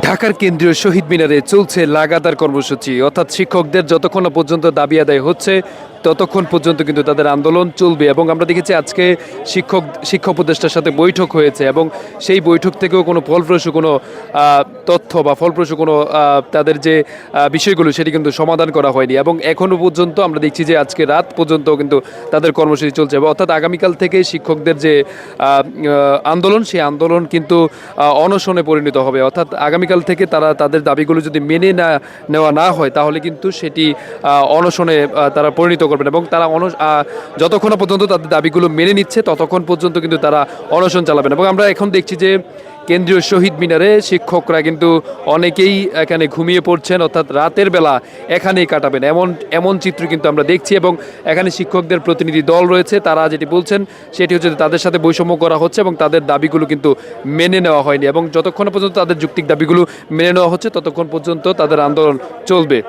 ঢাকার কেন্দ্রীয় শহীদ মিনারে চলছে লাগাতার কর্মসূচি, অর্থাৎ শিক্ষকদের যতক্ষণ না পর্যন্ত দাবি আদায় হচ্ছে ততক্ষণ পর্যন্ত কিন্তু তাদের আন্দোলন চলবে। এবং আমরা দেখেছি আজকে শিক্ষা উপদেষ্টার সাথে বৈঠক হয়েছে এবং সেই বৈঠক থেকেও কোনো ফলপ্রসূ কোনো তথ্য বা ফলপ্রসূ কোনো তাদের যে বিষয়গুলো সেটি কিন্তু সমাধান করা হয়নি। এবং এখনও পর্যন্ত আমরা দেখছি যে আজকে রাত পর্যন্ত কিন্তু তাদের কর্মসূচি চলছে, অর্থাৎ আগামীকাল থেকে শিক্ষকদের যে আন্দোলন, সেই আন্দোলন কিন্তু অনশনে পরিণত হবে। অর্থাৎ আগামীকাল থেকে তারা তাদের দাবিগুলো যদি মেনে নেওয়া না হয় তাহলে কিন্তু সেটি অনশনে তারা পরিণত করবেন। এবং তারা যতক্ষণ পর্যন্ত তাদের দাবিগুলো মেনে নিচ্ছে ততক্ষণ পর্যন্ত কিন্তু তারা অনশন চালাবেন। এবং আমরা এখন দেখছি যে কেন্দ্রীয় শহীদ মিনারে শিক্ষকরা কিন্তু অনেকেই এখানে ঘুমিয়ে পড়ছেন, অর্থাৎ রাতের বেলা এখানেই কাটাবেন এমন চিত্র কিন্তু আমরা দেখছি। এবং এখানে শিক্ষকদের প্রতিনিধি দল রয়েছে, তারা যেটি বলছেন সেটি হচ্ছে তাদের সাথে বৈষম্য করা হচ্ছে এবং তাদের দাবিগুলো কিন্তু মেনে নেওয়া হয়নি। এবং যতক্ষণ পর্যন্ত তাদের যৌক্তিক দাবিগুলো মেনে নেওয়া হচ্ছে ততক্ষণ পর্যন্ত তাদের আন্দোলন চলবে।